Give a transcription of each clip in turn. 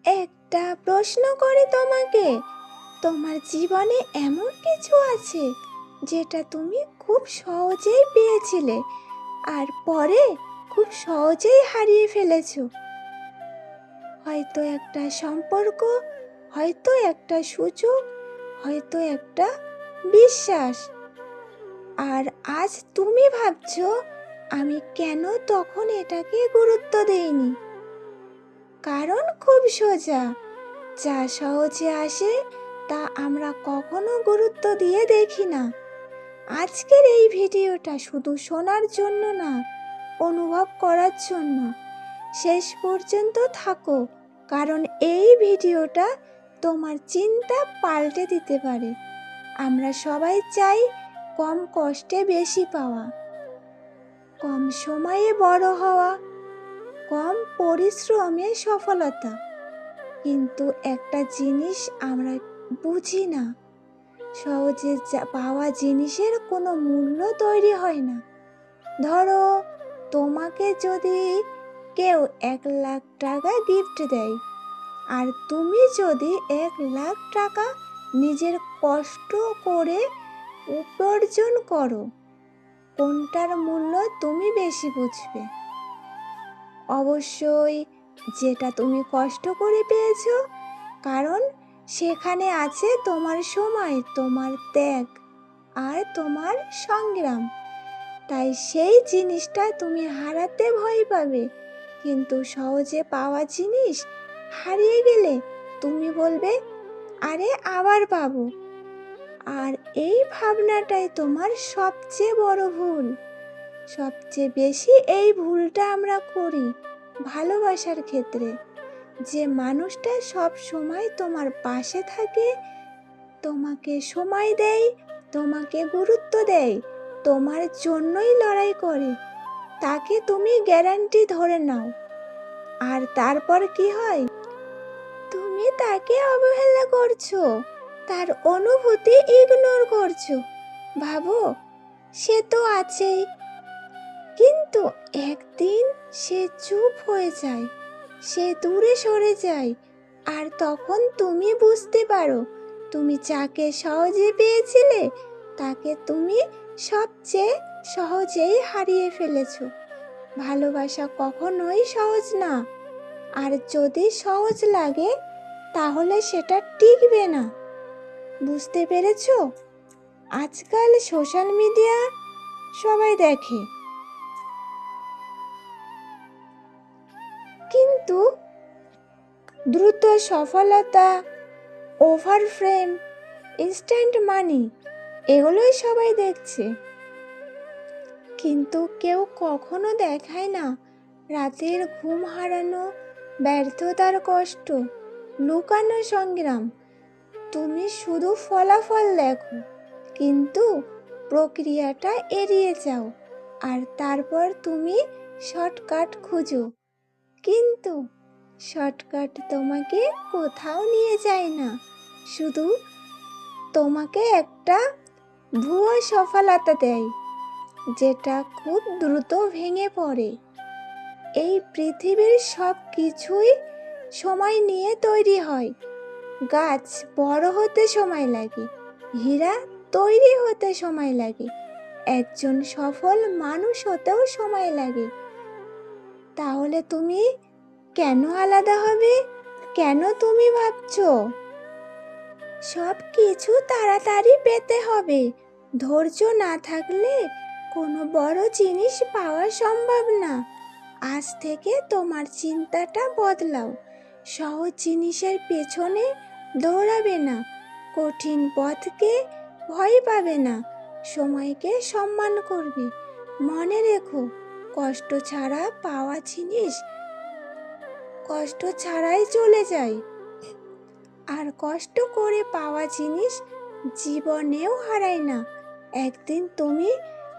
একটা প্রশ্ন করি তোমাকে, তোমার জীবনে এমন কিছু আছে যেটা তুমি খুব সহজেই পেয়েছিলে আর পরে খুব সহজেই হারিয়ে ফেলেছো? হয়তো একটা সম্পর্ক, হয়তো একটা সুযোগ, হয়তো একটা বিশ্বাস। আর আজ তুমি ভাবছো আমি কেন তখন এটাকে গুরুত্ব দেইনি। কারণ খুব সোজা, যা সহজে আসে তা আমরা কখনো গুরুত্ব দিয়ে দেখি না। আজকের এই ভিডিওটা শুধু শোনার জন্য না, অনুভব করার জন্য। শেষ পর্যন্ত থাকো, কারণ এই ভিডিওটা তোমার চিন্তা পাল্টে দিতে পারে। আমরা সবাই চাই কম কষ্টে বেশি পাওয়া, কম সময়ে বড় হওয়া, কম পরিশ্রমে সফলতা। কিন্তু একটা জিনিস আমরা বুঝি না, সহজে পাওয়া জিনিসের কোনো মূল্য তৈরি হয় না। ধরো, তোমাকে যদি কেউ 1,00,000 টাকা গিফট দেয়, আর তুমি যদি 1,00,000 টাকা নিজের কষ্ট করে উপার্জন করো, কোনটার মূল্য তুমি বেশি বুঝবে? অবশ্যই যেটা তুমি কষ্ট করে পেয়েছো, কারণ সেখানে আছে তোমার সময়, তোমার ত্যাগ আর তোমার সংগ্রাম। তাই সেই জিনিসটা তুমি হারাতে ভয় পাবে, কিন্তু সহজে পাওয়া জিনিস হারিয়ে গেলে তুমি বলবে, আরে আবার পাবো। আর এই ভাবনাটাই তোমার সবচেয়ে বড় ভুল। সবচেয়ে বেশি এই ভুলটা আমরা করি ভালোবাসার ক্ষেত্রে। যে মানুষটা সব সময় তোমার পাশে থাকে, তোমাকে সময় দেয়, তোমাকে গুরুত্ব দেয়, তোমার জন্যই লড়াই করে, তাকে তুমি গ্যারান্টি ধরে নাও। আর তারপর কি হয়? তুমি তাকে অবহেলা করছো, তার অনুভূতি ইগনোর করছো। ভাবো, সে তো আছেই, কিন্তু একদিন সে চুপ হয়ে যায়, সে দূরে সরে যায়। আর তখন তুমি বুঝতে পারো, তুমি যাকে সহজে পেয়েছিলে তাকে তুমি সবচেয়ে সহজেই হারিয়ে ফেলেছো। ভালোবাসা কখনোই সহজ না, আর যদি সহজ লাগে তাহলে সেটা টিকবে না। বুঝতে পেরেছো? আজকাল সোশ্যাল মিডিয়া সবাই দেখে, কিন্তু দ্রুত সফলতা, ওভার ফ্রেম, ইনস্ট্যান্ট মানি, এগুলোই সবাই দেখছে। কিন্তু কেউ কখনো দেখায় না রাতের ঘুম হারানো, ব্যর্থতার কষ্ট, লুকানো সংগ্রাম। তুমি শুধু ফলাফল দেখো, কিন্তু প্রক্রিয়াটা এড়িয়ে যাও। আর তারপর তুমি শর্টকাট খুঁজো, কিন্তু শর্টকাট তোমাকে কোথাও নিয়ে যায় না, শুধু তোমাকে একটা ভুয়ো সফলতা দেয়, যেটা খুব দ্রুত ভেঙে পড়ে। এই পৃথিবীর সব কিছুই সময় নিয়ে তৈরি হয়। গাছ বড় হতে সময় লাগে, হীরা তৈরি হতে সময় লাগে, একজন সফল মানুষ হতেও সময় লাগে। তাহলে তুমি কেন আলাদা হবে? কেন তুমি ভাবছো সব কিছু তাড়াতাড়ি পেতে হবে? ধৈর্য না থাকলে কোনো বড় জিনিস পাওয়া সম্ভব না। আজ থেকে তোমার চিন্তাটা বদলাও। সহজ জিনিসের পেছনে দৌড়াবে না, কঠিন পথকে ভয় পাবে না, সময়কে সম্মান করবে। মনে রেখো, কষ্ট ছাড়া পাওয়া জিনিস কষ্ট ছাড়াই চলে যায়, আর কষ্ট করে পাওয়া জিনিস জীবনেও হারায় না। একদিন তুমি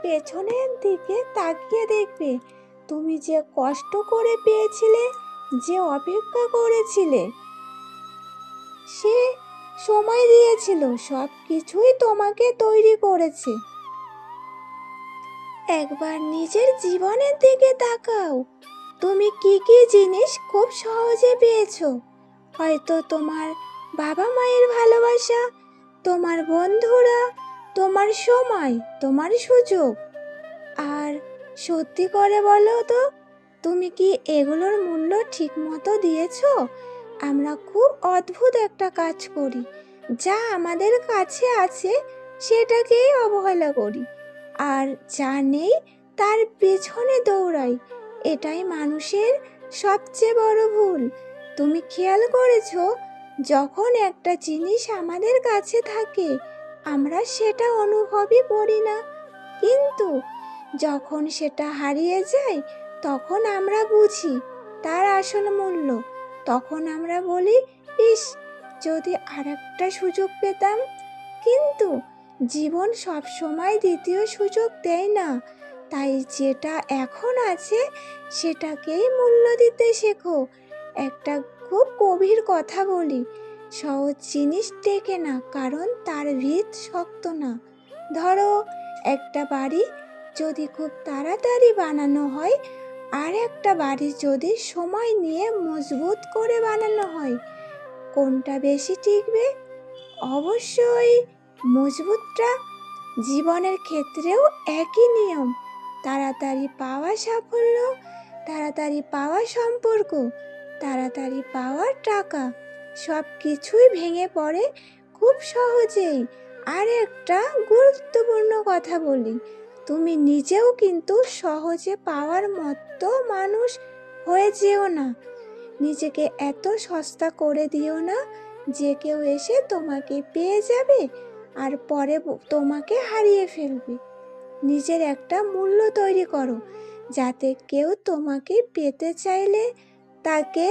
পেছনের দিকে তাকিয়ে দেখবে, তুমি যে কষ্ট করে পেয়েছিলে, যে অপেক্ষা করেছিলে, সে সময় দিয়েছিল, সব কিছুই তোমাকে তৈরি করেছে। একবার নিজের জীবনের দিকে তাকাও, তুমি কি কি জিনিস খুব সহজে পেয়েছো? হয়তো তোমার বাবা মায়ের ভালোবাসা, তোমার বন্ধুরা, তোমার সময়, তোমার সুযোগ। আর সত্যি করে বলো তো, তুমি কি এগুলোর মূল্য ঠিক মতো দিয়েছো? আমরা খুব অদ্ভুত একটা কাজ করি, যা আমাদের কাছে আছে সেটাকেই অবহেলা করি, আর যা নেই তার পেছনে দৌড়াই। এটাই মানুষের সবচেয়ে বড় ভুল। তুমি খেয়াল করেছো, যখন একটা জিনিস আমাদের কাছে থাকে আমরা সেটা অনুভবই করি না, কিন্তু যখন সেটা হারিয়ে যায় তখন আমরা বুঝি তার আসল মূল্য। তখন আমরা বলি, ইস, যদি আরেকটা সুযোগ পেতাম। কিন্তু জীবন সব সময় দ্বিতীয় সুযোগ দেয় না। তাই যেটা এখন আছে সেটাকেই মূল্য দিতে শেখো। একটা খুব গভীর কথা বলি, সহজ জিনিস টেকে না কারণ তার ভিত শক্ত না। ধরো, একটা বাড়ি যদি খুব তাড়াতাড়ি বানানো হয় আর একটা বাড়ি যদি সময় নিয়ে মজবুত করে বানানো হয়, কোনটা বেশি টিকবে? অবশ্যই মজবুতটা। জীবনের ক্ষেত্রেও একই নিয়ম। তাড়াতাড়ি পাওয়া সাফল্য, তাড়াতাড়ি পাওয়া সম্পর্ক, তাড়াতাড়ি পাওয়া টাকা, সব কিছুই ভেঙে পড়ে খুব সহজেই। আর একটা গুরুত্বপূর্ণ কথা বলি, তুমি নিজেও কিন্তু সহজে পাওয়ার মতো মানুষ হয়ে যেও না। নিজেকে এত সস্তা করে দিও না যে কেউ এসে তোমাকে পেয়ে যাবে আর পরে তোমাকে হারিয়ে ফেলবে। নিজের একটা মূল্য তৈরি করো, যাতে কেউ তোমাকে পেতে চাইলে তাকে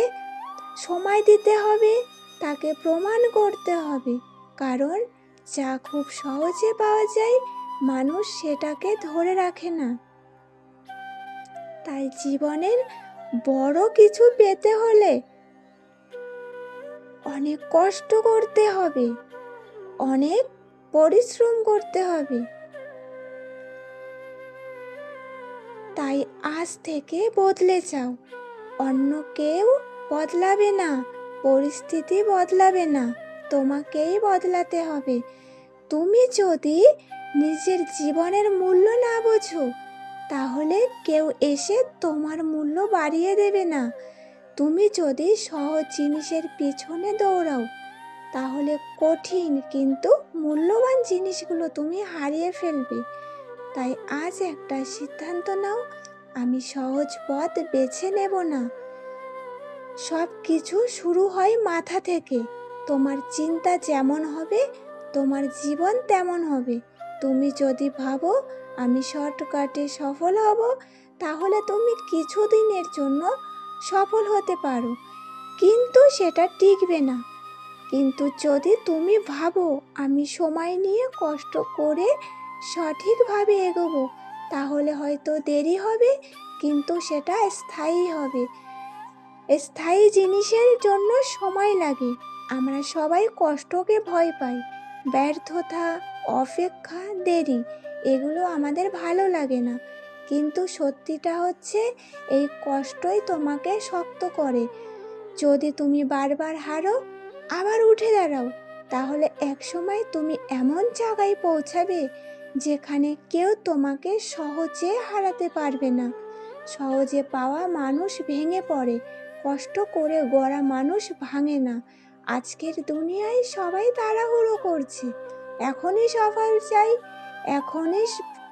সময় দিতে হবে, তাকে প্রমাণ করতে হবে। কারণ যা খুব সহজে পাওয়া যায় মানুষ সেটাকে ধরে রাখে না। তাই জীবনের বড় কিছু পেতে হলে অনেক কষ্ট করতে হবে, অনেক পরিশ্রম করতে হবে। তাই আজ থেকে বদলে যাও। অন্য কেউ বদলাবে না, পরিস্থিতি বদলাবে না, তোমাকেই বদলাতে হবে। তুমি যদি নিজের জীবনের মূল্য না বোঝো, তাহলে কেউ এসে তোমার মূল্য বাড়িয়ে দেবে না। তুমি যদি সহজ জিনিসের পিছনে দৌড়াও, তাহলে কঠিন কিন্তু মূল্যবান জিনিসগুলো তুমি হারিয়ে ফেলবে। তাই আজ একটা সিদ্ধান্ত নাও, আমি সহজ পথ বেছে নেব না। সব কিছু শুরু হয় মাথা থেকে। তোমার চিন্তা যেমন হবে তোমার জীবন তেমন হবে। তুমি যদি ভাবো আমি শর্টকাটে সফল হব, তাহলে তুমি কিছুদিনের জন্য সফল হতে পারো, কিন্তু সেটা টিকবে না। কিন্তু যদি তুমি ভাবো আমি সময় নিয়ে কষ্ট করে সঠিকভাবে এগোবো, তাহলে হয়তো দেরি হবে কিন্তু সেটা স্থায়ী হবে। স্থায়ী জিনিসের জন্য সময় লাগে। আমরা সবাই কষ্টকে ভয় পাই, ব্যর্থতা, অপেক্ষা, দেরি, এগুলো আমাদের ভালো লাগে না। কিন্তু সত্যিটা হচ্ছে এই কষ্টই তোমাকে শক্ত করে। যদি তুমি বারবার হারো আবার উঠে দাঁড়াও, তাহলে একসময় তুমি এমন জায়গায় পৌঁছাবে যেখানে কেউ তোমাকে সহজে হারাতে পারবে না। সহজে পাওয়া মানুষ ভেঙে পড়ে, কষ্ট করে গড়া মানুষ ভাঙে না। আজকের দুনিয়ায় সবাই তাড়াহুড়ো করছে, এখনই সফল চাই, এখনই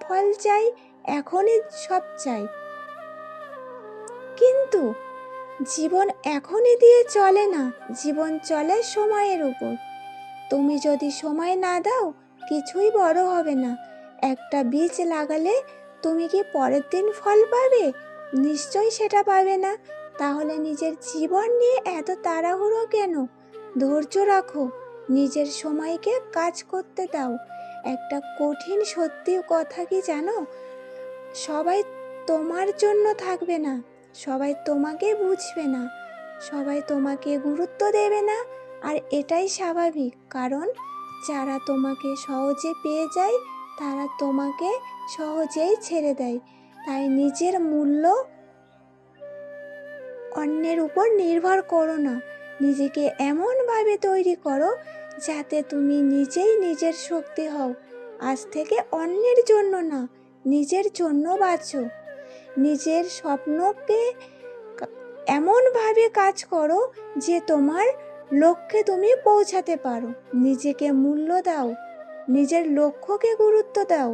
ফল চাই, এখনই সব চাই। কিন্তু জীবন এখনই দিয়ে চলে না, জীবন চলে সময়ের উপর। তুমি যদি সময় না দাও কিছুই বড় হবে না। একটা বীজ লাগালে তুমি কি পরের দিন ফল পাবে? নিশ্চয়ই সেটা পাবে না। তাহলে নিজের জীবন নিয়ে এত তাড়াহুড়ো কেন? ধৈর্য রাখো, নিজের সময়কে কাজ করতে দাও। একটা কঠিন সত্যি কথা কি জানো, সবাই তোমার জন্য থাকবে না, সবাই তোমাকে বুঝবে না, সবাই তোমাকে গুরুত্ব দেবে না। আর এটাই স্বাভাবিক, কারণ যারা তোমাকে সহজে পেয়ে যায় তারা তোমাকে সহজেই ছেড়ে দেয়। তাই নিজের মূল্য অন্যের উপর নির্ভর করো না, নিজেকে এমনভাবে তৈরি করো যাতে তুমি নিজেই নিজের শক্তি হও। আজ থেকে অন্যের জন্য না, নিজের জন্য বাঁচো। নিজের স্বপ্নকে এমনভাবে কাজ করো যে তোমার লক্ষ্যে তুমি পৌঁছাতে পারো। নিজেকে মূল্য দাও, নিজের লক্ষ্যকে গুরুত্ব দাও।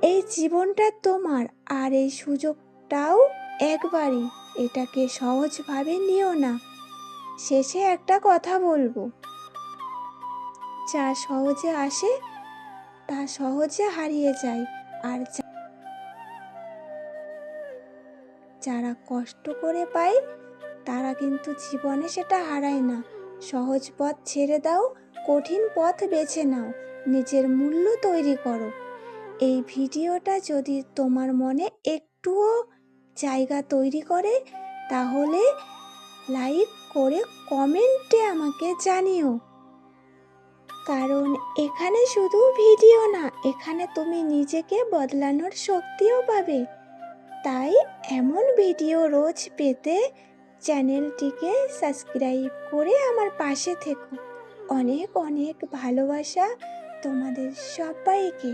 এই জীবনটা তোমার, আর এই সুযোগটাও একবারই। এটাকে সহজভাবে নিও না। শেষে একটা কথা বলবো, যা সহজে আসে তা সহজে হারিয়ে যায়, আর যারা কষ্ট করে পায় তারা কিন্তু জীবনে সেটা হারায় না। সহজ পথ ছেড়ে দাও, কঠিন পথ বেছে নাও, নিজের মূল্য তৈরি করো। এই ভিডিওটা যদি তোমার মনে একটুও জায়গা তৈরি করে তাহলে লাইক করে কমেন্টে আমাকে জানিও। কারণ এখানে শুধু ভিডিও না, এখানে তুমি নিজেকে বদলানোর শক্তিও পাবে। তাই এমন ভিডিও রোজ পেতে চ্যানেলটিকে সাবস্ক্রাইব করে আমার পাশে থেকো। অনেক অনেক ভালোবাসা তোমাদের সবাইকে।